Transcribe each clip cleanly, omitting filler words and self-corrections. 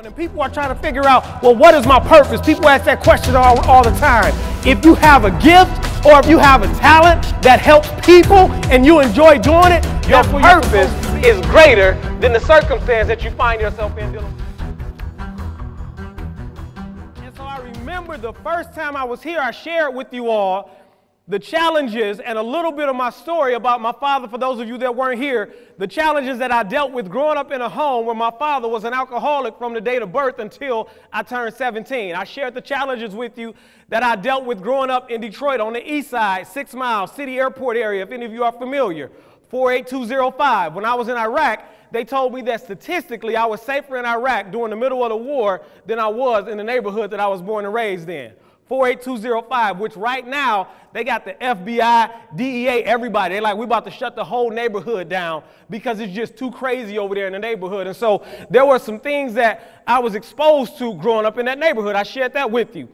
and people are trying to figure out, well, what is my purpose? People ask that question all the time. If you have a gift or if you have a talent that helps people and you enjoy doing it, your purpose is greater than the circumstance that you find yourself in. And so I remember the first time I was here, I shared with you all the challenges and a little bit of my story about my father. For those of you that weren't here, the challenges that I dealt with growing up in a home where my father was an alcoholic from the date of birth until I turned 17. I shared the challenges with you that I dealt with growing up in Detroit on the east side, 6 Mile, City Airport area, if any of you are familiar, 48205. When I was in Iraq, they told me that statistically I was safer in Iraq during the middle of the war than I was in the neighborhood that I was born and raised in. 48205, which right now, they got the FBI, DEA, everybody. They're like, we're about to shut the whole neighborhood down because it's just too crazy over there in the neighborhood. And so there were some things that I was exposed to growing up in that neighborhood. I shared that with you.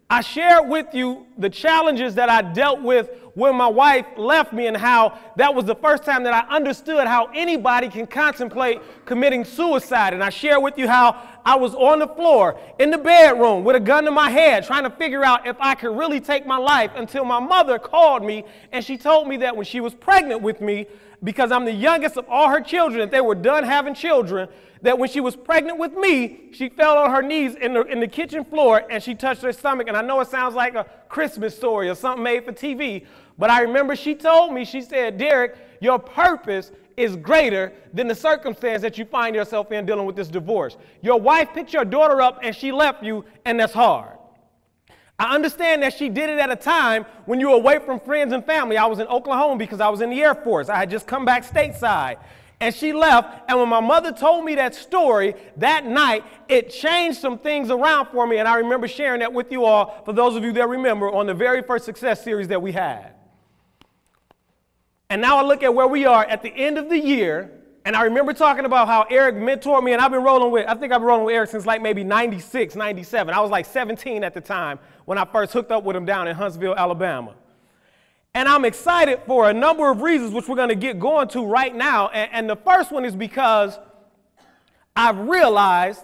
I shared with you the challenges that I dealt with when my wife left me and how that was the first time that I understood how anybody can contemplate committing suicide. And I shared with you how I was on the floor in the bedroom with a gun to my head trying to figure out if I could really take my life until my mother called me and she told me that when she was pregnant with me, because I'm the youngest of all her children, if they were done having children, that when she was pregnant with me, she fell on her knees in the kitchen floor and she touched her stomach. And I know it sounds like a Christmas story or something made for TV, but I remember she told me, she said, Derrick, your purpose is greater than the circumstance that you find yourself in dealing with this divorce. Your wife picked your daughter up and she left you, and that's hard. I understand that she did it at a time when you were away from friends and family. I was in Oklahoma because I was in the Air Force. I had just come back stateside. And she left, and when my mother told me that story that night, it changed some things around for me, and I remember sharing that with you all, for those of you that remember, on the very first Success Series that we had. And now I look at where we are at the end of the year, and I remember talking about how Eric mentored me, and I think I've been rolling with Eric since like maybe 96, 97. I was like 17 at the time when I first hooked up with him down in Huntsville, Alabama. And I'm excited for a number of reasons, which we're going to get going to right now. And the first one is because I've realized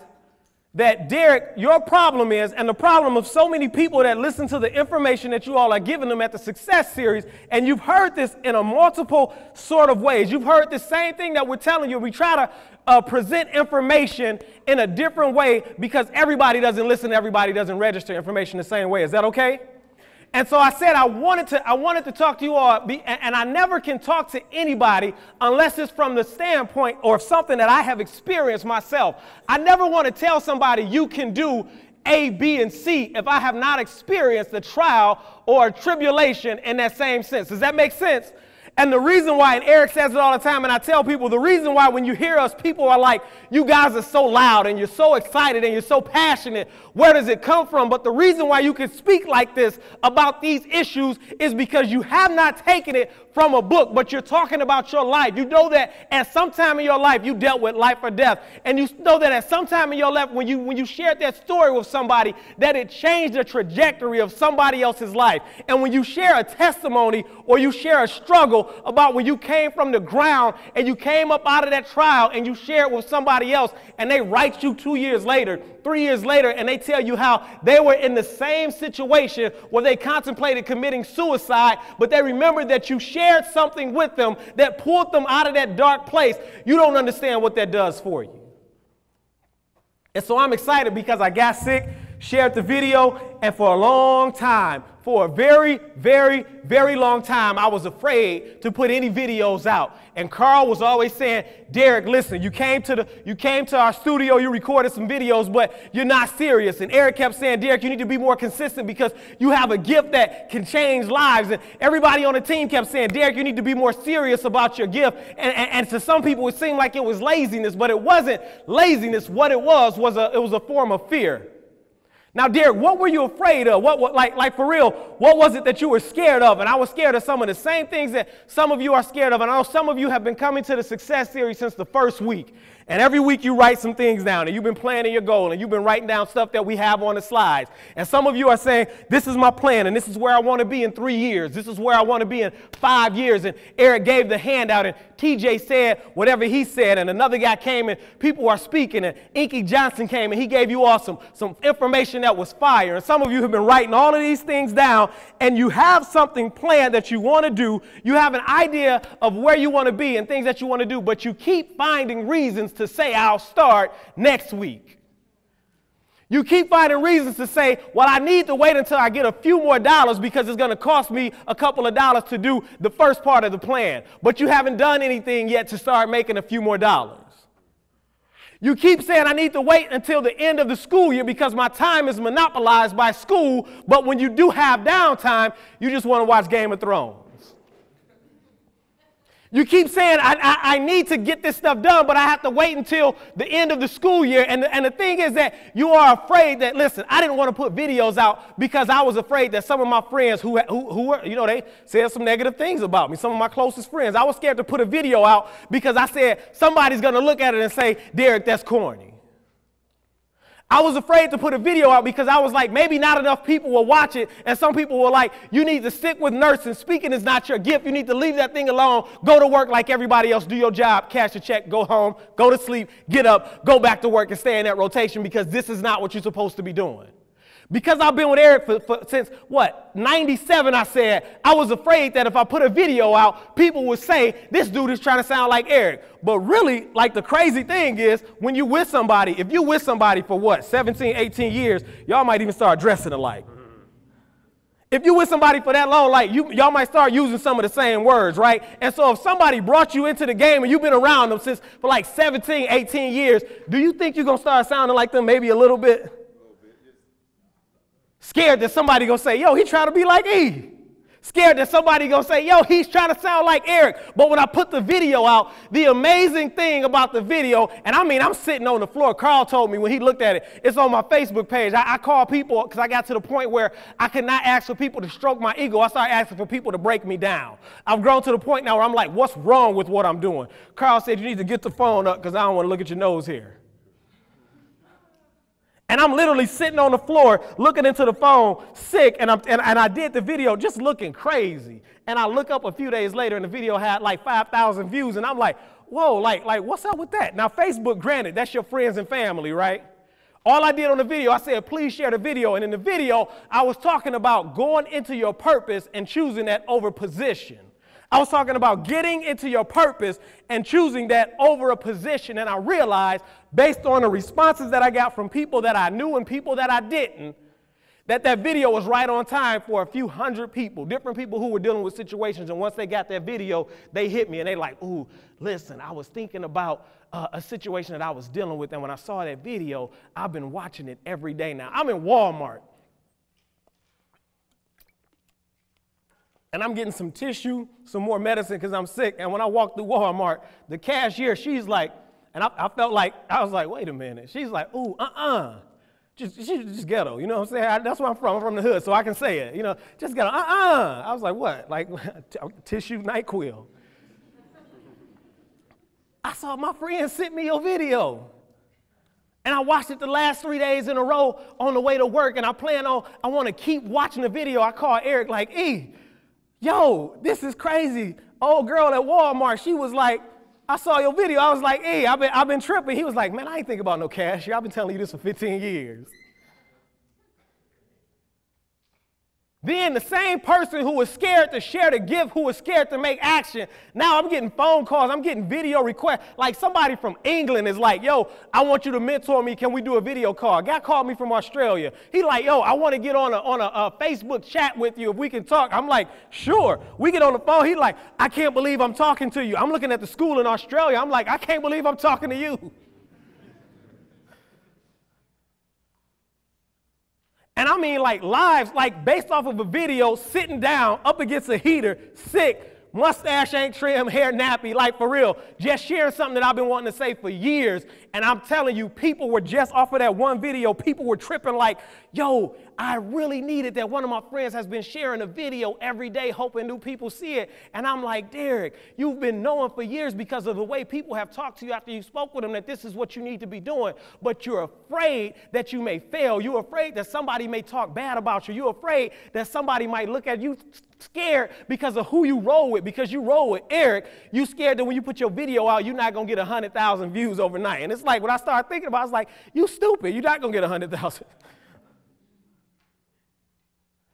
that, Derrick, your problem is, and the problem of so many people that listen to the information that you all are giving them at the Success Series, and you've heard this in a multiple sort of ways. You've heard the same thing that we're telling you. We try to present information in a different way because everybody doesn't listen, everybody doesn't register information the same way. Is that okay? And so I said I wanted to talk to you all, and I never can talk to anybody unless it's from the standpoint or something that I have experienced myself. I never want to tell somebody you can do A, B, and C if I have not experienced a trial or a tribulation in that same sense. Does that make sense? And the reason why, and Eric says it all the time, and I tell people, the reason why when you hear us, people are like, you guys are so loud and you're so excited and you're so passionate. Where does it come from? But the reason why you can speak like this about these issues is because you have not taken it from a book, but you're talking about your life. You know that at some time in your life, you dealt with life or death. And you know that at some time in your life, when you shared that story with somebody, that it changed the trajectory of somebody else's life. And when you share a testimony or you share a struggle about when you came from the ground and you came up out of that trial and you share it with somebody else and they write you 2 years later, 3 years later, and they tell you how they were in the same situation where they contemplated committing suicide, but they remembered that you shared something with them that pulled them out of that dark place. You don't understand what that does for you. And so I'm excited because I got sick, shared the video, and for a long time, for a very, very, very long time, I was afraid to put any videos out. And Carl was always saying, Derrick, listen, you came to our studio, you recorded some videos, but you're not serious. And Eric kept saying, Derrick, you need to be more consistent because you have a gift that can change lives. And everybody on the team kept saying, Derrick, you need to be more serious about your gift. And to some people, it seemed like it was laziness, but it wasn't laziness. What it was a form of fear. Now, Derrick, what were you afraid of? Like for real, what was it that you were scared of? And I was scared of some of the same things that some of you are scared of. And I know some of you have been coming to the Success Series since the first week. And every week you write some things down, and you've been planning your goal, and you've been writing down stuff that we have on the slides. And some of you are saying, this is my plan, and this is where I want to be in 3 years. This is where I want to be in 5 years. And Eric gave the handout, and TJ said whatever he said, and another guy came and people are speaking, and Inky Johnson came and he gave you all some information that was fire. And some of you have been writing all of these things down, and you have something planned that you want to do. You have an idea of where you want to be and things that you want to do, but you keep finding reasons to say, I'll start next week. You keep finding reasons to say, well, I need to wait until I get a few more dollars because it's going to cost me a couple of dollars to do the first part of the plan. But you haven't done anything yet to start making a few more dollars. You keep saying, I need to wait until the end of the school year because my time is monopolized by school. But when you do have downtime, you just want to watch Game of Thrones. You keep saying, I need to get this stuff done, but I have to wait until the end of the school year. And the thing is that you are afraid that, listen, I didn't want to put videos out because I was afraid that some of my friends who were, you know, they said some negative things about me, some of my closest friends. I was scared to put a video out because I said, somebody's going to look at it and say, Derrick, that's corny. I was afraid to put a video out because I was like, maybe not enough people will watch it. And some people were like, you need to stick with nursing. Speaking is not your gift. You need to leave that thing alone. Go to work like everybody else. Do your job, cash a check, go home, go to sleep, get up, go back to work and stay in that rotation because this is not what you're supposed to be doing. Because I've been with Eric since, 97, I said, I was afraid that if I put a video out, people would say, this dude is trying to sound like Eric. But really, like the crazy thing is, when you with somebody, if you with somebody for 17, 18 years, y'all might even start dressing alike. If you with somebody for that long, like y'all might start using some of the same words, right? And so if somebody brought you into the game and you've been around them for like 17, 18 years, do you think you're going to start sounding like them maybe a little bit? Scared that somebody gonna say, yo, he trying to be like E. Scared that somebody gonna say, yo, he's trying to sound like Eric. But when I put the video out, the amazing thing about the video, and I mean, I'm sitting on the floor. Carl told me when he looked at it, it's on my Facebook page. I call people because I got to the point where I could not ask for people to stroke my ego. I started asking for people to break me down. I've grown to the point now where I'm like, what's wrong with what I'm doing? Carl said, you need to get the phone up because I don't want to look at your nose here. And I'm literally sitting on the floor looking into the phone sick, and I did the video just looking crazy. And I look up a few days later and the video had like 5,000 views, and I'm like, whoa, like what's up with that? Now Facebook, granted, that's your friends and family, right? All I did on the video, I said, please share the video. And in the video, I was talking about going into your purpose and choosing that over position. I was talking about getting into your purpose and choosing that over a position. And I realized, based on the responses that I got from people that I knew and people that I didn't, that video was right on time for a few hundred people, different people who were dealing with situations. And once they got that video, they hit me and they like, ooh, listen, I was thinking about a situation that I was dealing with. And when I saw that video, I've been watching it every day now. I'm in Walmart. And I'm getting some tissue, some more medicine because I'm sick. And when I walked through Walmart, the cashier, she's like, and I felt like, I was like, wait a minute. She's like, ooh, she's just ghetto, you know what I'm saying? That's where I'm from the hood, so I can say it, you know, just ghetto, I was like, what? Like tissue, NyQuil. I saw my friend sent me your video. And I watched it the last 3 days in a row on the way to work, and I want to keep watching the video. I called Eric like, E, yo, this is crazy. Old girl at Walmart, she was like, I saw your video. I was like, hey, I've been tripping. He was like, man, I ain't think about no cashier. I've been telling you this for 15 years. Then the same person who was scared to share the gift, who was scared to make action, now I'm getting phone calls, I'm getting video requests. Like somebody from England is like, yo, I want you to mentor me. Can we do a video call? A guy called me from Australia. He like, yo, I want to get on a Facebook chat with you if we can talk. I'm like, sure. We get on the phone. He like, I can't believe I'm talking to you. I'm looking at the school in Australia. I'm like, I can't believe I'm talking to you. And I mean like lives, like based off of a video, sitting down up against a heater, sick, mustache ain't trimmed, hair nappy, like for real, just sharing something that I've been wanting to say for years. And I'm telling you, people were just off of that one video, people were tripping like, yo, I really needed that. One of my friends has been sharing a video every day, hoping new people see it. And I'm like, Derrick, you've been knowing for years because of the way people have talked to you after you spoke with them that this is what you need to be doing. But you're afraid that you may fail. You're afraid that somebody may talk bad about you. You're afraid that somebody might look at you scared because of who you roll with, because you roll with Eric. You scared that when you put your video out, you're not going to get 100,000 views overnight. And it's like, when I started thinking about it, I was like, you stupid. You're not going to get 100,000.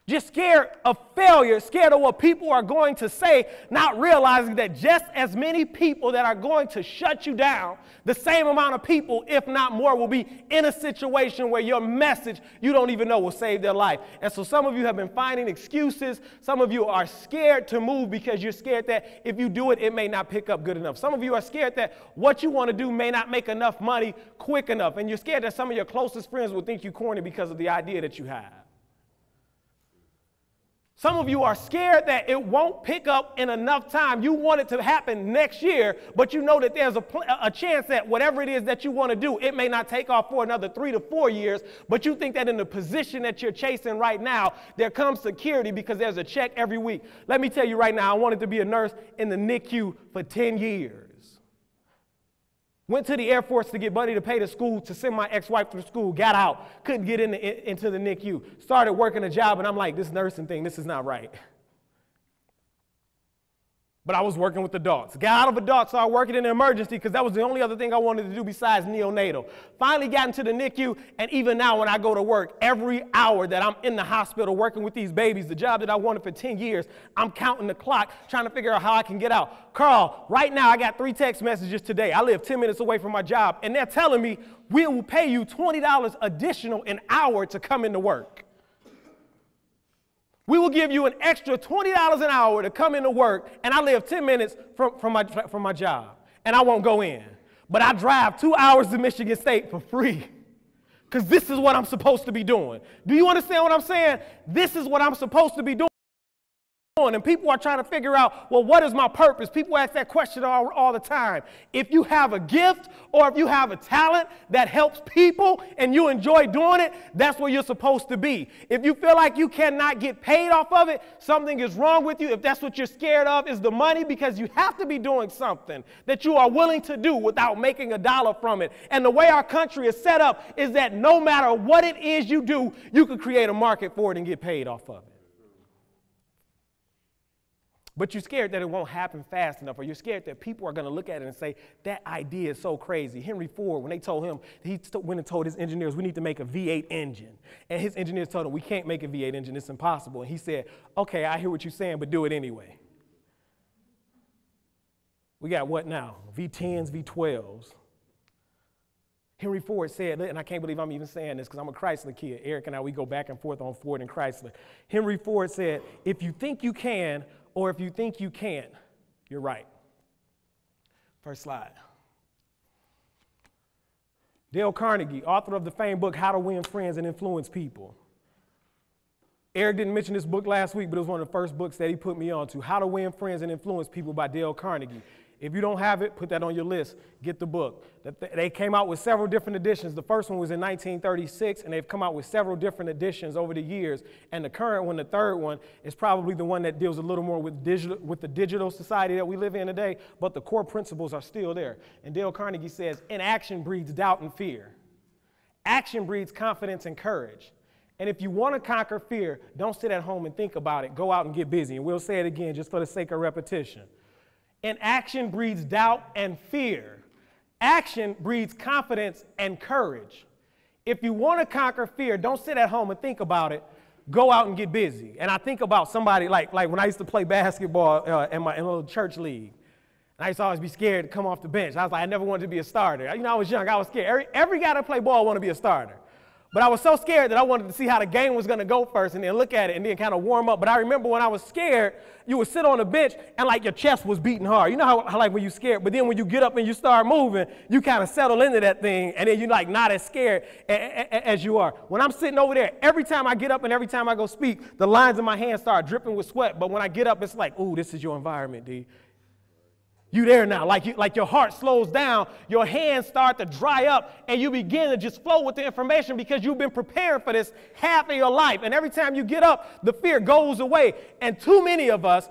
Just scared of failure, scared of what people are going to say, not realizing that just as many people that are going to shut you down, the same amount of people, if not more, will be in a situation where your message, you don't even know, will save their life. And so some of you have been finding excuses. Some of you are scared to move because you're scared that if you do it, it may not pick up good enough. Some of you are scared that what you want to do may not make enough money quick enough. And you're scared that some of your closest friends will think you corny because of the idea that you have. Some of you are scared that it won't pick up in enough time. You want it to happen next year, but you know that there's a chance that whatever it is that you want to do, it may not take off for another 3 to 4 years, but you think that in the position that you're chasing right now, there comes security because there's a check every week. Let me tell you right now, I wanted to be a nurse in the NICU for 10 years. Went to the Air Force to get money to pay the school, to send my ex-wife through school, got out, couldn't get into the NICU, started working a job, and I'm like, this nursing thing, this is not right. But I was working with adults. Got out of adults, started working in the emergency because that was the only other thing I wanted to do besides neonatal. Finally got into the NICU, and even now when I go to work, every hour that I'm in the hospital working with these babies, the job that I wanted for 10 years, I'm counting the clock, trying to figure out how I can get out. Carl, right now I got 3 text messages today. I live 10 minutes away from my job, and they're telling me we will pay you $20 additional an hour to come into work. We will give you an extra $20 an hour to come into work, and I live 10 minutes from my job, and I won't go in. But I drive 2 hours to Michigan State for free because this is what I'm supposed to be doing. Do you understand what I'm saying? This is what I'm supposed to be doing. And people are trying to figure out, well, what is my purpose? People ask that question all the time. If you have a gift or if you have a talent that helps people and you enjoy doing it, that's where you're supposed to be. If you feel like you cannot get paid off of it, something is wrong with you. If that's what you're scared of is the money, because you have to be doing something that you are willing to do without making a dollar from it. And the way our country is set up is that no matter what it is you do, you can create a market for it and get paid off of it. But you're scared that it won't happen fast enough, or you're scared that people are going to look at it and say, that idea is so crazy. Henry Ford, when they told him, he went and told his engineers, we need to make a V8 engine. And his engineers told him, we can't make a V8 engine, it's impossible. And he said, okay, I hear what you're saying, but do it anyway. We got what now? V10s, V12s. Henry Ford said, and I can't believe I'm even saying this because I'm a Chrysler kid. Eric and I, we go back and forth on Ford and Chrysler. Henry Ford said, if you think you can, or if you think you can't, you're right. First slide. Dale Carnegie, author of the famed book, How to Win Friends and Influence People. Eric didn't mention this book last week, but it was one of the first books that he put me on to. How to Win Friends and Influence People by Dale Carnegie. If you don't have it, put that on your list. Get the book. They came out with several different editions. The first one was in 1936, and they've come out with several different editions over the years. And the current one, the third one, is probably the one that deals a little more with the digital society that we live in today, but the core principles are still there. And Dale Carnegie says, inaction breeds doubt and fear. Action breeds confidence and courage. And if you want to conquer fear, don't sit at home and think about it. Go out and get busy. And we'll say it again just for the sake of repetition. And action breeds doubt and fear. Action breeds confidence and courage. If you want to conquer fear, don't sit at home and think about it. Go out and get busy. And I think about somebody like when I used to play basketball in a little church league. And I used to always be scared to come off the bench. I was like, I never wanted to be a starter. You know, I was young. I was scared. Every guy that played ball wanted to be a starter. But I was so scared that I wanted to see how the game was going to go first and then look at it and then kind of warm up. But I remember when I was scared, you would sit on the bench and like your chest was beating hard. You know how like when you're scared, but then when you get up and you start moving, you kind of settle into that thing and then you're like not as scared as you are. When I'm sitting over there, every time I get up and every time I go speak, the lines in my hands start dripping with sweat. But when I get up, it's like, ooh, this is your environment, D. You there now, like your heart slows down, your hands start to dry up, and you begin to just flow with the information because you've been preparing for this half of your life. And every time you get up, the fear goes away. And too many of us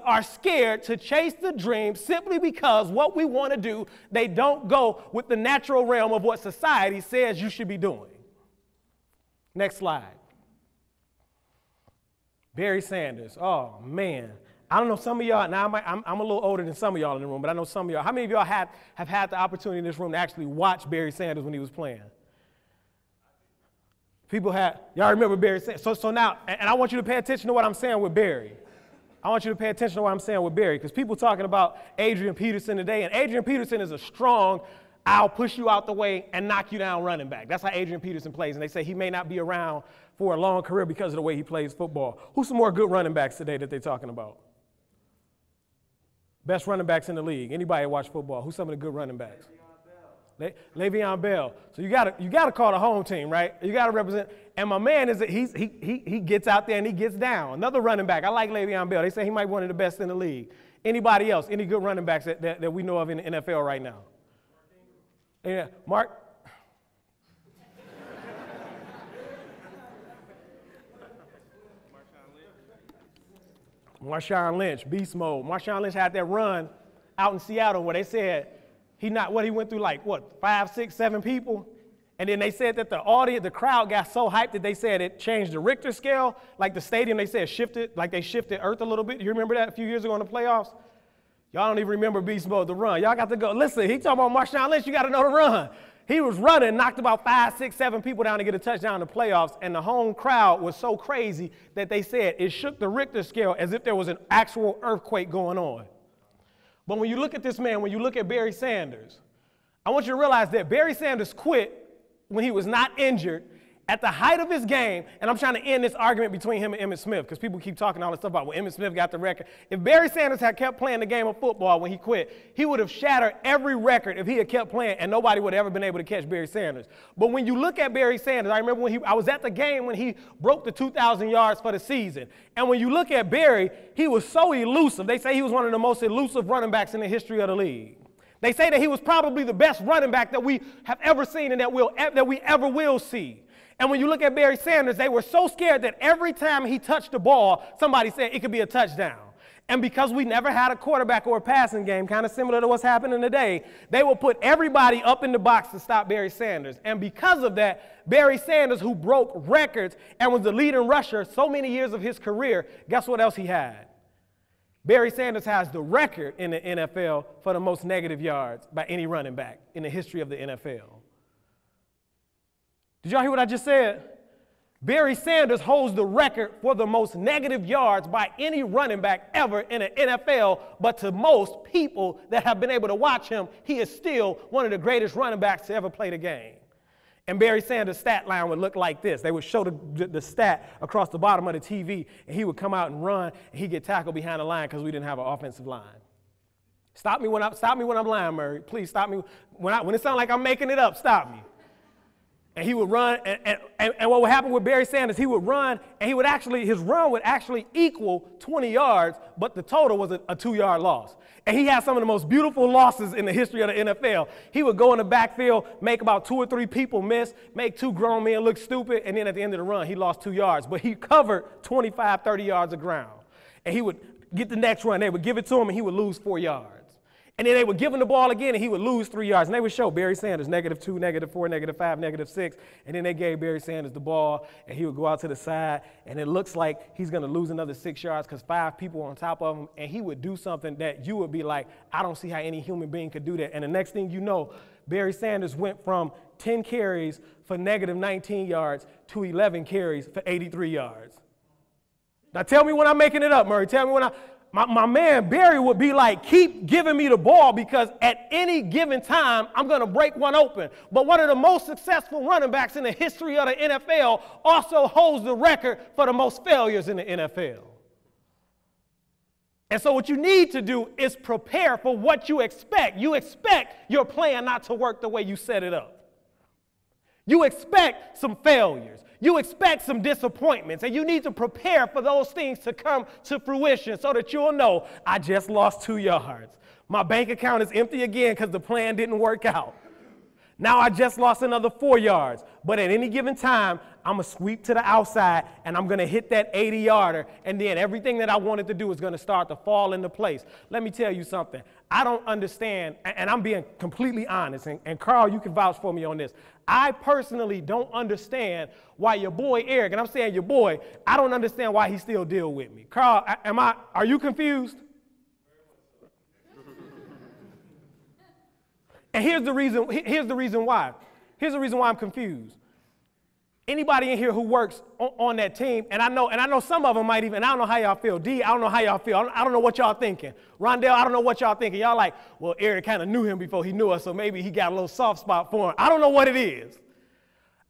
are scared to chase the dream simply because what we want to do, they don't go with the natural realm of what society says you should be doing. Next slide. Barry Sanders. Oh, man. I don't know, some of y'all, now I'm a little older than some of y'all in the room, but I know some of y'all. How many of y'all have had the opportunity in this room to actually watch Barry Sanders when he was playing? People had, y'all remember Barry Sanders. So now, and I want you to pay attention to what I'm saying with Barry. I want you to pay attention to what I'm saying with Barry, because people talking about Adrian Peterson today, and Adrian Peterson is a strong, I'll push you out the way and knock you down running back. That's how Adrian Peterson plays, and they say he may not be around for a long career because of the way he plays football. Who's some more good running backs today that they're talking about? Best running backs in the league. Anybody watch football? Who's some of the good running backs? Le'Veon Bell. So you gotta call the home team, right? You gotta represent. And my man he gets out there and he gets down. Another running back. I like Le'Veon Bell. They say he might be one of the best in the league. Anybody else? Any good running backs that we know of in the NFL right now? Yeah, Mark. Marshawn Lynch, beast mode. Marshawn Lynch had that run out in Seattle where they said he went through like, 5, 6, 7 people? And then they said that the crowd got so hyped that they said it changed the Richter scale. Like the stadium, they said shifted, like they shifted Earth a little bit. You remember that a few years ago in the playoffs? Y'all don't even remember beast mode, the run. Y'all got to go. Listen, he talking about Marshawn Lynch, you got to know the run. He was running, knocked about 5, 6, 7 people down to get a touchdown in the playoffs, and the home crowd was so crazy that they said it shook the Richter scale as if there was an actual earthquake going on. But when you look at this man, when you look at Barry Sanders, I want you to realize that Barry Sanders quit when he was not injured at the height of his game, and I'm trying to end this argument between him and Emmitt Smith, because people keep talking all this stuff about when Emmitt Smith got the record. If Barry Sanders had kept playing the game of football when he quit, he would have shattered every record if he had kept playing, and nobody would have ever been able to catch Barry Sanders. But when you look at Barry Sanders, I remember I was at the game when he broke the 2,000 yards for the season. And when you look at Barry, he was so elusive. They say he was one of the most elusive running backs in the history of the league. They say that he was probably the best running back that we have ever seen and that we ever will see. And when you look at Barry Sanders, they were so scared that every time he touched the ball, somebody said it could be a touchdown. And because we never had a quarterback or a passing game, kind of similar to what's happening today, they will put everybody up in the box to stop Barry Sanders. And because of that, Barry Sanders, who broke records and was the leading rusher so many years of his career, guess what else he had? Barry Sanders has the record in the NFL for the most negative yards by any running back in the history of the NFL. Did y'all hear what I just said? Barry Sanders holds the record for the most negative yards by any running back ever in the NFL, but to most people that have been able to watch him, he is still one of the greatest running backs to ever play the game. And Barry Sanders' stat line would look like this. They would show the stat across the bottom of the TV, and he would come out and run, and he'd get tackled behind the line because we didn't have an offensive line. Stop me when I'm lying, Murray. Please stop me. When it sounds like I'm making it up, stop me. And he would run, and what would happen with Barry Sanders, he would run, and his run would actually equal 20 yards, but the total was a 2-yard loss. And he had some of the most beautiful losses in the history of the NFL. He would go in the backfield, make about 2 or 3 people miss, make 2 grown men look stupid, and then at the end of the run, he lost 2 yards. But he covered 25, 30 yards of ground. And he would get the next run. They would give it to him, and he would lose 4 yards. And then they would give him the ball again, and he would lose 3 yards. And they would show Barry Sanders -2, -4, -5, -6. And then they gave Barry Sanders the ball, and he would go out to the side, and it looks like he's going to lose another 6 yards because 5 people were on top of him. And he would do something that you would be like, I don't see how any human being could do that. And the next thing you know, Barry Sanders went from 10 carries for -19 yards to 11 carries for 83 yards. Now tell me when I'm making it up, Murray. Tell me when My man Barry would be like, keep giving me the ball because at any given time, I'm going to break one open. But one of the most successful running backs in the history of the NFL also holds the record for the most failures in the NFL. And so what you need to do is prepare for what you expect. You expect your plan not to work the way you set it up. You expect some failures. You expect some disappointments, and you need to prepare for those things to come to fruition so that you'll know, I just lost 2 yards. My bank account is empty again because the plan didn't work out. Now I just lost another 4 yards, but at any given time, I'm going to sweep to the outside and I'm going to hit that 80-yarder, and then everything that I wanted to do is going to start to fall into place. Let me tell you something. I don't understand, and I'm being completely honest, and Carl, you can vouch for me on this. I personally don't understand why your boy Eric, and I'm saying your boy, I don't understand why he still deal with me. Carl, are you confused? And here's the reason why. Here's the reason why I'm confused. Anybody in here who works on that team, and I know some of them might even, I don't know how y'all feel. D, I don't know how y'all feel. I don't know what y'all thinking. Rondell, I don't know what y'all thinking. Y'all like, well, Eric kind of knew him before he knew us, so maybe he got a little soft spot for him. I don't know what it is.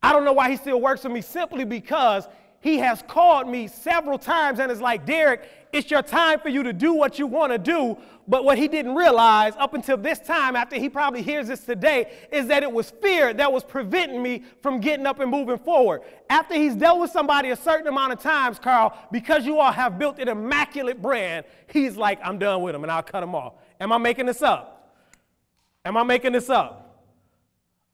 I don't know why he still works with me, simply because he has called me several times and is like, Derrick, it's your time for you to do what you want to do. But what he didn't realize up until this time, after he probably hears this today, is that it was fear that was preventing me from getting up and moving forward. After he's dealt with somebody a certain amount of times, Carl, because you all have built an immaculate brand, he's like, I'm done with him and I'll cut him off. Am I making this up? Am I making this up?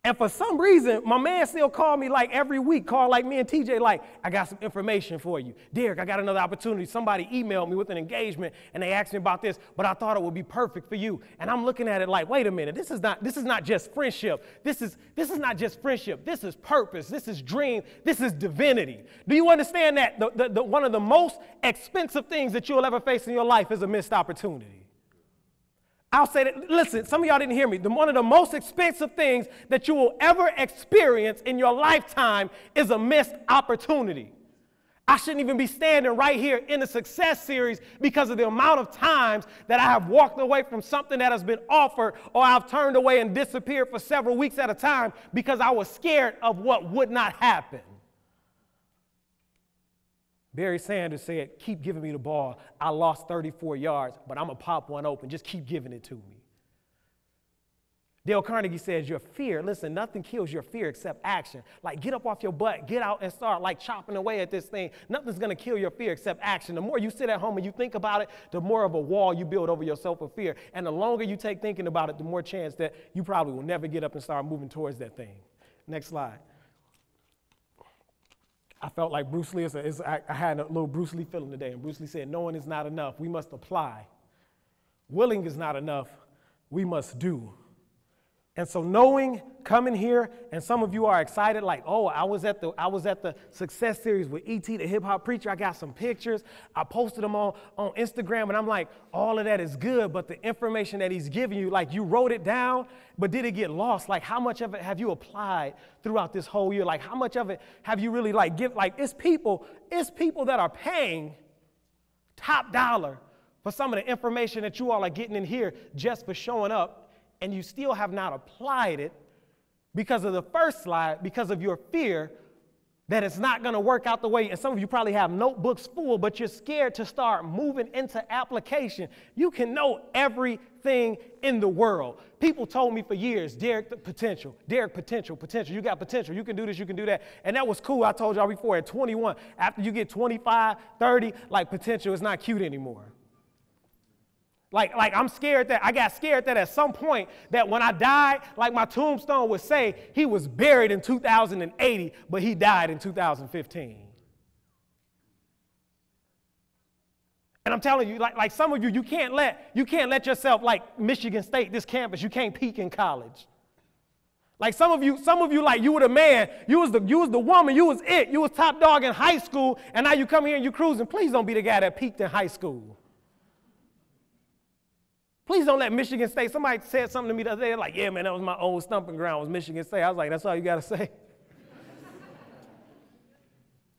And for some reason, my man still called me like every week, called like me and TJ, like, I got some information for you. Derrick, I got another opportunity. Somebody emailed me with an engagement and they asked me about this, but I thought it would be perfect for you. And I'm looking at it like, wait a minute, this is not just friendship. This is not just friendship. This is purpose. This is dream. This is divinity. Do you understand that one of the most expensive things that you'll ever face in your life is a missed opportunity? I'll say that, listen, some of y'all didn't hear me. One of the most expensive things that you will ever experience in your lifetime is a missed opportunity. I shouldn't even be standing right here in the Success Series because of the amount of times that I have walked away from something that has been offered, or I've turned away and disappeared for several weeks at a time because I was scared of what would not happen. Barry Sanders said, keep giving me the ball. I lost 34 yards, but I'm going to pop one open. Just keep giving it to me. Dale Carnegie says your fear, listen, nothing kills your fear except action. Like, get up off your butt, get out and start like chopping away at this thing. Nothing's going to kill your fear except action. The more you sit at home and you think about it, the more of a wall you build over yourself of fear. And the longer you take thinking about it, the more chance that you probably will never get up and start moving towards that thing. Next slide. I felt like Bruce Lee, I had a little Bruce Lee feeling today, and Bruce Lee said, knowing is not enough, we must apply. Willing is not enough, we must do. And so knowing, coming here, and some of you are excited, like, oh, I was at the Success Series with E.T., the hip-hop preacher. I got some pictures. I posted them on Instagram, and I'm like, all of that is good, but the information that he's giving you, like, you wrote it down, but did it get lost? Like, how much of it have you applied throughout this whole year? Like, how much of it have you really, like, it's people that are paying top dollar for some of the information that you all are getting in here just for showing up, and you still have not applied it because of the first slide, because of your fear that it's not going to work out the way. And some of you probably have notebooks full, but you're scared to start moving into application. You can know everything in the world. People told me for years, Derrick, the potential, Derrick, potential. You got potential. You can do this, you can do that. And that was cool. I told y'all before, at 21, after you get 25, 30, like, potential is not cute anymore. Like I'm scared that, I got scared that at some point that when I died, like my tombstone would say, he was buried in 2080, but he died in 2015. And I'm telling you, like some of you, you can't let yourself, like Michigan State, this campus, you can't peak in college. Like some of you, like you were the man, you was the woman, you was it, you was top dog in high school, and now you come here and you cruising. Please don't be the guy that peaked in high school. Please don't let Michigan State, somebody said something to me the other day, like, yeah, man, that was my old stomping ground, was Michigan State. I was like, that's all you got to say?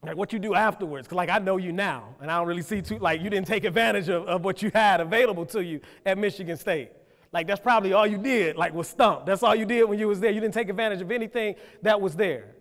Like, what you do afterwards? Because, like, I know you now, and I don't really see, like, you didn't take advantage of what you had available to you at Michigan State. Like, that's probably all you did, like, was stomp. That's all you did when you was there. You didn't take advantage of anything that was there.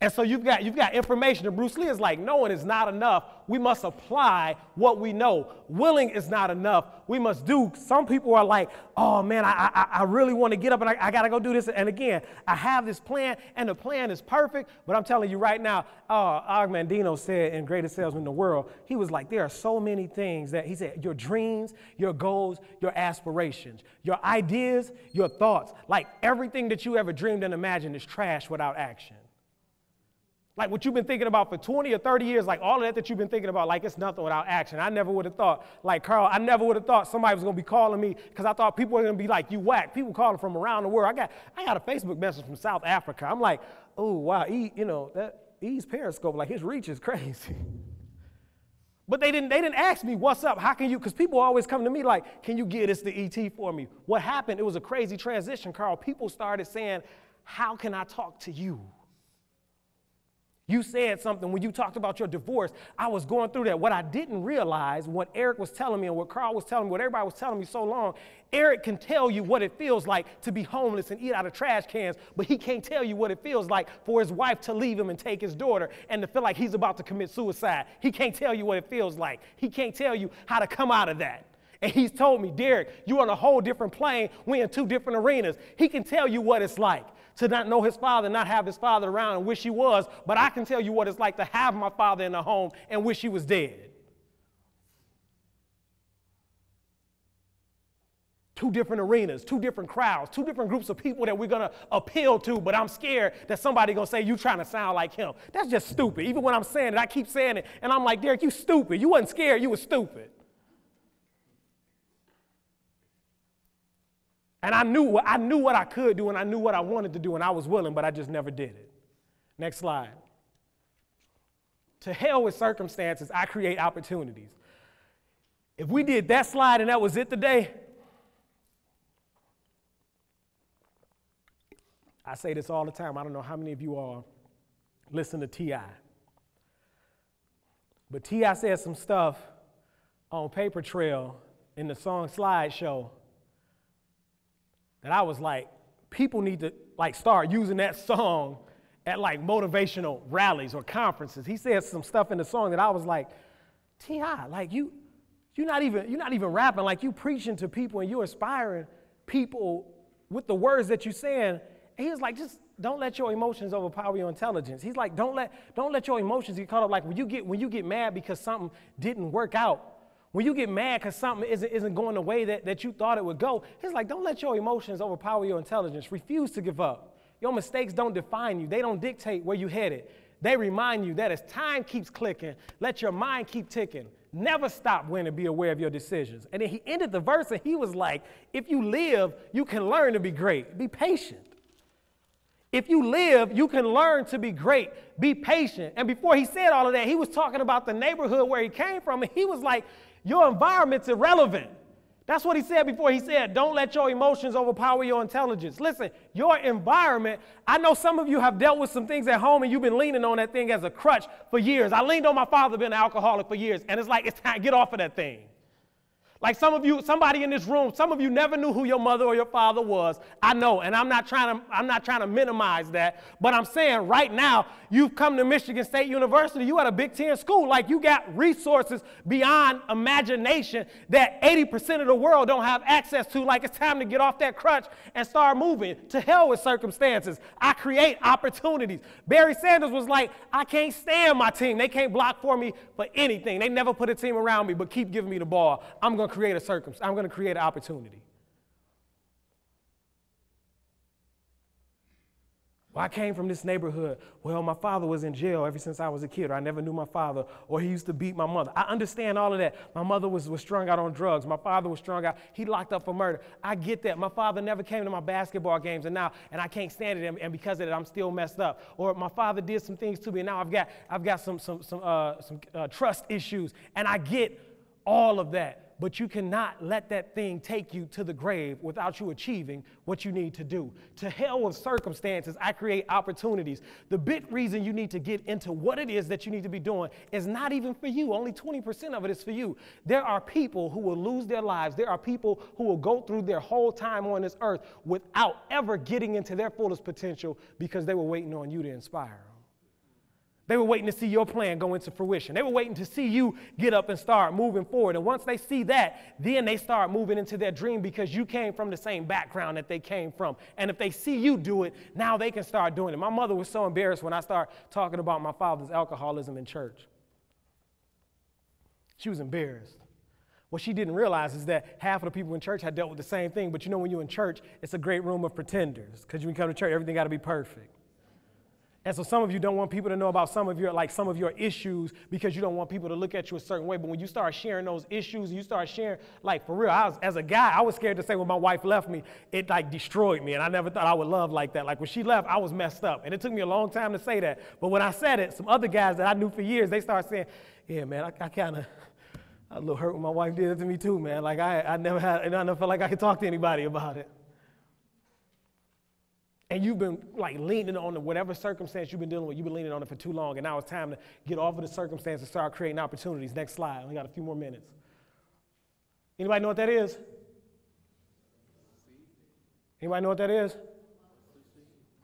And so you've got information, and Bruce Lee is like, knowing is not enough. We must apply what we know. Willing is not enough. We must do. Some people are like, oh man, I really want to get up and I got to go do this. And again, I have this plan and the plan is perfect. But I'm telling you right now, Og Mandino said in Greatest Salesman in the World, he was like, there are so many things that he said, your dreams, your goals, your aspirations, your ideas, your thoughts, like everything that you ever dreamed and imagined is trash without action. Like what you've been thinking about for 20 or 30 years, like all of that you've been thinking about, like it's nothing without action. I never would have thought, like Carl, I never would have thought somebody was going to be calling me because I thought people were going to be like, you whack. People calling from around the world. I got a Facebook message from South Africa. I'm like, oh, wow, E's Periscope, like his reach is crazy. But they didn't ask me, what's up? How can you, because people always come to me like, can you get this to ET for me? What happened, it was a crazy transition, Carl. People started saying, how can I talk to you? You said something when you talked about your divorce. I was going through that. What I didn't realize, what Eric was telling me and what Carl was telling me, what everybody was telling me so long, Eric can tell you what it feels like to be homeless and eat out of trash cans, but he can't tell you what it feels like for his wife to leave him and take his daughter and to feel like he's about to commit suicide. He can't tell you what it feels like. He can't tell you how to come out of that. And he's told me, Derrick, you're on a whole different plane. We're in two different arenas. He can tell you what it's like to not know his father, not have his father around and wish he was, but I can tell you what it's like to have my father in the home and wish he was dead. Two different arenas, two different crowds, two different groups of people that we're going to appeal to, but I'm scared that somebody's going to say, you trying to sound like him. That's just stupid. Even when I'm saying it, I keep saying it, and I'm like, Derrick, you stupid. You wasn't scared, you were stupid. And I knew what I could do, and I knew what I wanted to do, and I was willing, but I just never did it. Next slide. To hell with circumstances, I create opportunities. If we did that slide and that was it today, I say this all the time. I don't know how many of you all listen to T.I. But T.I. said some stuff on Paper Trail in the song Slideshow that I was like, people need to like start using that song at like motivational rallies or conferences. He said some stuff in the song that I was like, T.I., like you're not even rapping, like you preaching to people and you inspiring people with the words that you're saying. And he was like, just don't let your emotions overpower your intelligence. He's like, don't let your emotions get caught up. Like when you get mad because something didn't work out, when you get mad because something isn't going the way that you thought it would go, he's like, don't let your emotions overpower your intelligence. Refuse to give up. Your mistakes don't define you. They don't dictate where you're headed. They remind you that as time keeps clicking, let your mind keep ticking. Never stop when and be aware of your decisions. And then he ended the verse and he was like, if you live, you can learn to be great. Be patient. If you live, you can learn to be great. Be patient. And before he said all of that, he was talking about the neighborhood where he came from. And he was like, your environment's irrelevant. That's what he said before he said, don't let your emotions overpower your intelligence. Listen, your environment, I know some of you have dealt with some things at home and you've been leaning on that thing as a crutch for years. I leaned on my father being an alcoholic for years, and it's like, it's time to get off of that thing. Like some of you, somebody in this room, some of you never knew who your mother or your father was. I know, and I'm not trying to minimize that, but I'm saying right now, you've come to Michigan State University, you at a Big Ten school, like you got resources beyond imagination that 80% of the world don't have access to. Like it's time to get off that crutch and start moving. To hell with circumstances. I create opportunities. Barry Sanders was like, I can't stand my team. They can't block for me for anything. They never put a team around me, but keep giving me the ball. I'm going to create a circumstance. I'm going to create an opportunity. Well, I came from this neighborhood. Well, my father was in jail ever since I was a kid, or I never knew my father, or he used to beat my mother. I understand all of that. My mother was strung out on drugs. My father was strung out. He locked up for murder. I get that. My father never came to my basketball games, and I can't stand it, and because of that, I'm still messed up. Or my father did some things to me, and now I've got some trust issues, and I get all of that. But you cannot let that thing take you to the grave without you achieving what you need to do. To hell with circumstances, I create opportunities. The big reason you need to get into what it is that you need to be doing is not even for you. Only 20% of it is for you. There are people who will lose their lives. There are people who will go through their whole time on this earth without ever getting into their fullest potential because they were waiting on you to inspire them. They were waiting to see your plan go into fruition. They were waiting to see you get up and start moving forward. And once they see that, then they start moving into their dream because you came from the same background that they came from. And if they see you do it, now they can start doing it. My mother was so embarrassed when I started talking about my father's alcoholism in church. She was embarrassed. What she didn't realize is that half of the people in church had dealt with the same thing. But you know, when you're in church, it's a great room of pretenders. Because when you come to church, everything got to be perfect. And so some of you don't want people to know about some of your issues because you don't want people to look at you a certain way. But when you start sharing those issues, you start sharing, like, for real, as a guy, I was scared to say when my wife left me, it like destroyed me. And I never thought I would love like that. Like when she left, I was messed up. And it took me a long time to say that. But when I said it, some other guys that I knew for years, they started saying, yeah, man, I kind of, I was a little hurt when my wife did it to me too, man. Like I never felt like I could talk to anybody about it. And you've been like leaning on whatever circumstance you've been dealing with, you've been leaning on it for too long, and now it's time to get off of the circumstance and start creating opportunities. Next slide. We got a few more minutes. Anybody know what that is? Anybody know what that is?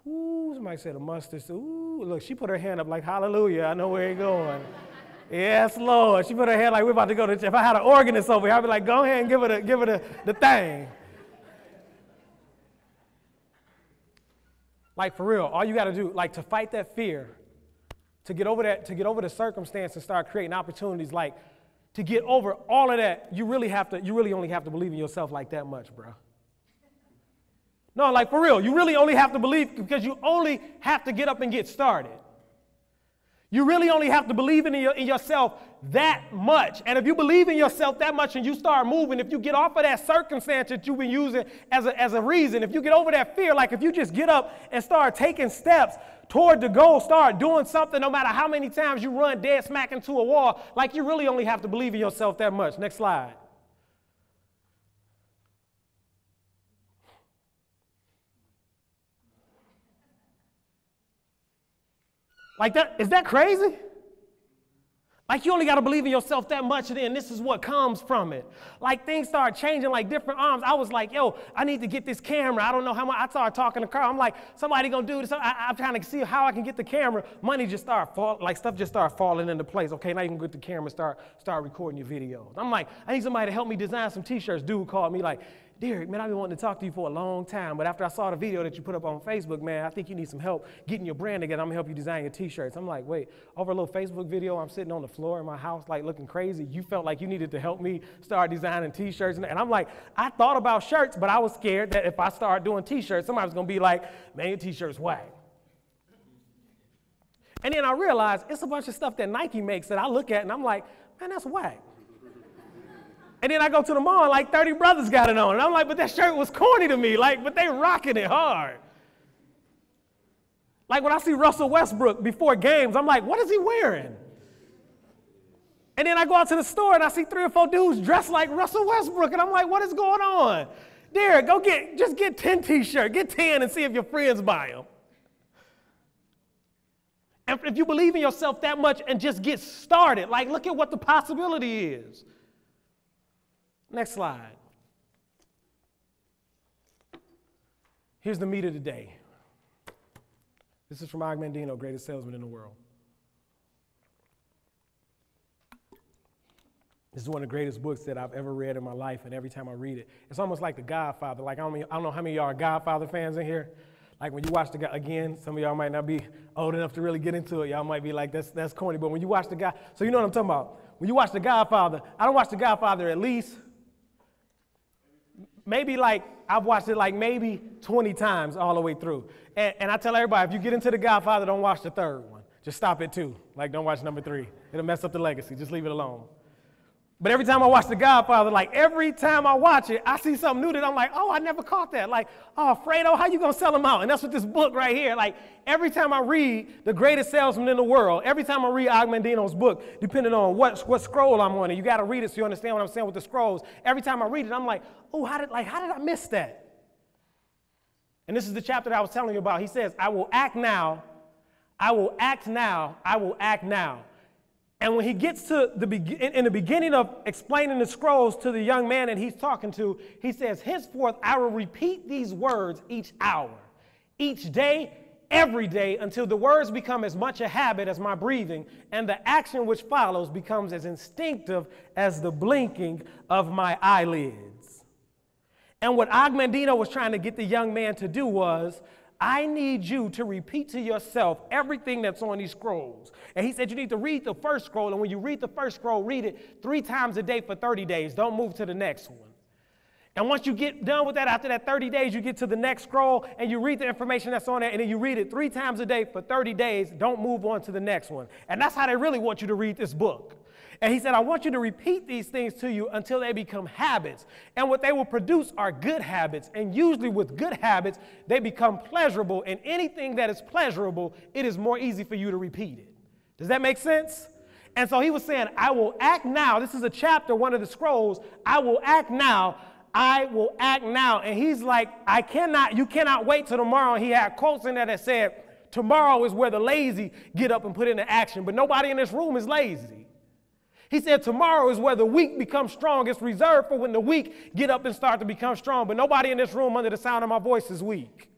Ooh, somebody said a mustard seed. Ooh, look, she put her hand up like, hallelujah, I know where you're going. Yes, Lord. She put her hand like we're about to go to church. If I had an organist over here, I'd be like, go ahead and give her the thing. Like, for real, all you got to do, like, to fight that fear, to get over the circumstance and start creating opportunities, like, to get over all of that, you really only have to believe in yourself like that much, bro. No, like, for real, you really only have to believe because you only have to get up and get started. You really only have to believe in yourself that much. And if you believe in yourself that much and you start moving, if you get off of that circumstance that you've been using as a reason, if you get over that fear, like if you just get up and start taking steps toward the goal, start doing something no matter how many times you run dead smack into a wall, like you really only have to believe in yourself that much. Next slide. Like that, is that crazy? Like you only got to believe in yourself that much, and then this is what comes from it. Like things start changing, like different arms. I was like, yo, I need to get this camera. I don't know how much. I started talking to Carl. I'm like, somebody gonna do this. I'm trying to see how I can get the camera. Money just started falling, like stuff just started falling into place. Okay, now you can get the camera, start recording your videos. I'm like, I need somebody to help me design some t-shirts. Dude called me like, Derrick, man, I've been wanting to talk to you for a long time, but after I saw the video that you put up on Facebook, man, I think you need some help getting your brand together. I'm gonna help you design your t-shirts. I'm like, wait, over a little Facebook video, I'm sitting on the floor in my house like looking crazy. You felt like you needed to help me start designing t-shirts. And I'm like, I thought about shirts, but I was scared that if I started doing t-shirts, somebody was gonna be like, man, your t-shirt's whack. And then I realized it's a bunch of stuff that Nike makes that I look at and I'm like, man, that's whack. And then I go to the mall and like 30 brothers got it on. And I'm like, but that shirt was corny to me. Like, but they rocking it hard. Like when I see Russell Westbrook before games, I'm like, what is he wearing? And then I go out to the store and I see 3 or 4 dudes dressed like Russell Westbrook. And I'm like, what is going on? Derrick, just get 10 t-shirts. Get 10 and see if your friends buy them. And if you believe in yourself that much and just get started, like look at what the possibility is. Next slide. Here's the meat of the day. This is from Og Mandino, greatest salesman in the world. This is one of the greatest books that I've ever read in my life, and every time I read it, it's almost like The Godfather. Like I don't know how many of y'all are Godfather fans in here. Like when you watch the guy, again, some of y'all might not be old enough to really get into it. Y'all might be like, that's corny. But when you watch the guy, so you know what I'm talking about. When you watch The Godfather, I don't watch The Godfather at least, maybe like, I've watched it like maybe 20 times all the way through. And I tell everybody, if you get into The Godfather, don't watch the 3rd one. Just stop at 2. Like don't watch number 3. It'll mess up the legacy. Just leave it alone. But every time I watch The Godfather, like every time I watch it, I see something new that I'm like, oh, I never caught that. Like, oh, Fredo, how you gonna sell them out? And that's what this book right here, like every time I read The Greatest Salesman in the World, every time I read Og Mandino's book, depending on what scroll I'm on, and you gotta read it so you understand what I'm saying with the scrolls, every time I read it, I'm like, oh, how did I miss that? And this is the chapter that I was telling you about. He says, I will act now, I will act now, I will act now. And when he gets to in the beginning of explaining the scrolls to the young man that he's talking to, he says, henceforth, I will repeat these words each hour, each day, every day until the words become as much a habit as my breathing, and the action which follows becomes as instinctive as the blinking of my eyelids. And what Agmandino was trying to get the young man to do was, I need you to repeat to yourself everything that's on these scrolls. And he said you need to read the first scroll, and when you read the first scroll, read it 3 times a day for 30 days. Don't move to the next one. And once you get done with that, after that 30 days, you get to the next scroll and you read the information that's on there, and then you read it 3 times a day for 30 days. Don't move on to the next one. And that's how they really want you to read this book. And he said, I want you to repeat these things to you until they become habits. And what they will produce are good habits. And usually with good habits, they become pleasurable. And anything that is pleasurable, it is more easy for you to repeat it. Does that make sense? And so he was saying, I will act now. This is a chapter, one of the scrolls. I will act now. I will act now. And he's like, you cannot wait till tomorrow. And he had quotes in there that said, tomorrow is where the lazy get up and put into action. But nobody in this room is lazy. He said tomorrow is where the weak become strong. It's reserved for when the weak get up and start to become strong. But nobody in this room under the sound of my voice is weak.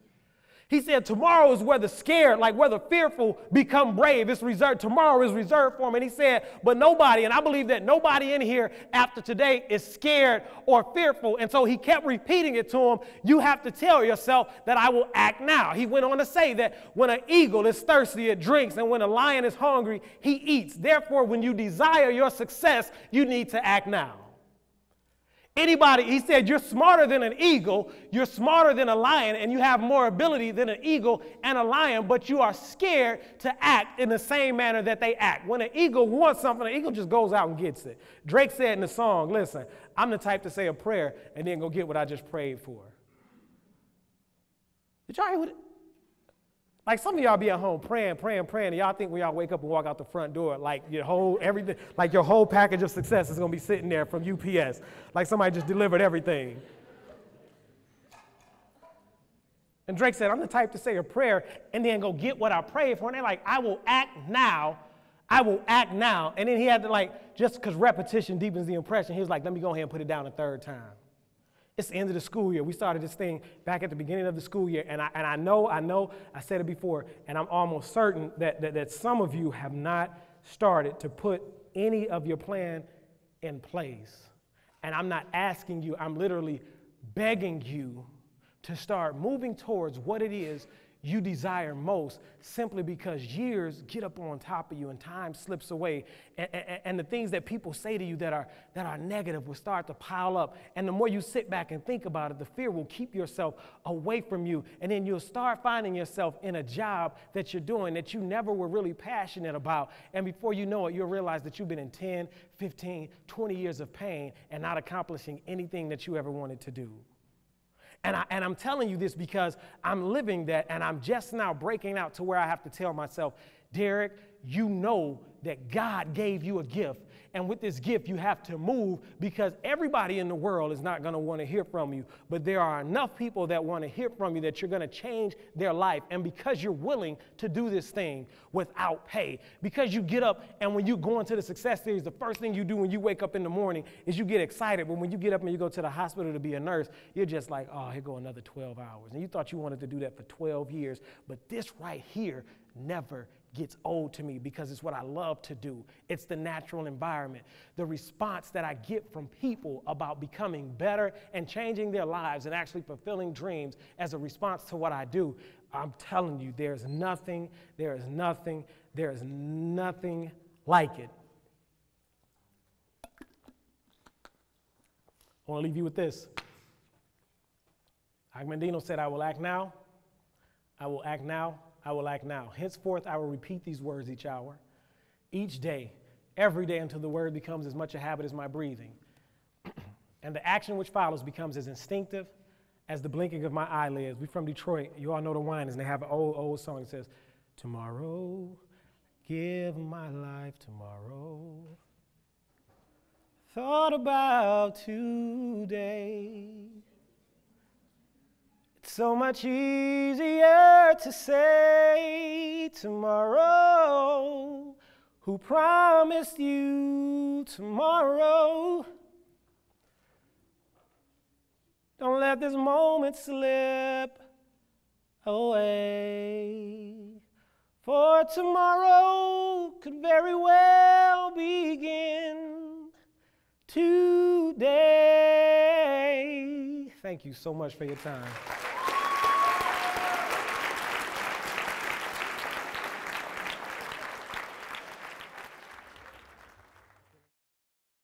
He said tomorrow is where the scared, like where the fearful become brave. It's reserved. Tomorrow is reserved for them. And he said, but nobody, and I believe that nobody in here after today is scared or fearful. And so he kept repeating it to him. You have to tell yourself that I will act now. He went on to say that when an eagle is thirsty, it drinks. And when a lion is hungry, he eats. Therefore, when you desire your success, you need to act now. Anybody, he said, you're smarter than an eagle, you're smarter than a lion, and you have more ability than an eagle and a lion, but you are scared to act in the same manner that they act. When an eagle wants something, an eagle just goes out and gets it. Drake said in the song, listen, I'm the type to say a prayer and then go get what I just prayed for. Did y'all hear what it? Like some of y'all be at home praying, and y'all think when y'all wake up and walk out the front door, like your whole package of success is gonna be sitting there from UPS, like somebody just delivered everything. And Drake said, I'm the type to say a prayer and then go get what I prayed for. And they're like, I will act now. I will act now. And then he had to just because repetition deepens the impression, he was like, let me go ahead and put it down a 3rd time. It's the end of the school year. We started this thing back at the beginning of the school year, and I know, I said it before, and I'm almost certain that some of you have not started to put any of your plan in place. And I'm not asking you, I'm literally begging you to start moving towards what it is you desire most, simply because years get up on top of you and time slips away, and the things that people say to you that are negative will start to pile up. And the more you sit back and think about it, the fear will keep yourself away from you, and then you'll start finding yourself in a job that you're doing that you never were really passionate about, and before you know it, you'll realize that you've been in 10, 15, 20 years of pain and not accomplishing anything that you ever wanted to do. And I'm telling you this because I'm living that, and I'm just now breaking out to where I have to tell myself, Derrick, you know that God gave you a gift, and with this gift you have to move, because everybody in the world is not going to want to hear from you, but there are enough people that want to hear from you that you're going to change their life. And because you're willing to do this thing without pay, because you get up and when you go into the Success Series, the first thing you do when you wake up in the morning is you get excited, but when you get up and you go to the hospital to be a nurse, you're just like, oh, here go another 12 hours. And you thought you wanted to do that for 12 years, but this right here never gets old to me, because it's what I love to do. It's the natural environment. The response that I get from people about becoming better and changing their lives and actually fulfilling dreams as a response to what I do, I'm telling you, there is nothing like it. I want to leave you with this. Agmandino said, I will act now. I will act now. I will act now. Henceforth, I will repeat these words each hour, each day, every day, until the word becomes as much a habit as my breathing. And the action which follows becomes as instinctive as the blinking of my eyelids. We're from Detroit. You all know the Winans, and they have an old song that says, tomorrow, give my life tomorrow. Thought about today. So much easier to say tomorrow. Who promised you tomorrow? Don't let this moment slip away. For tomorrow could very well begin today. Thank you so much for your time.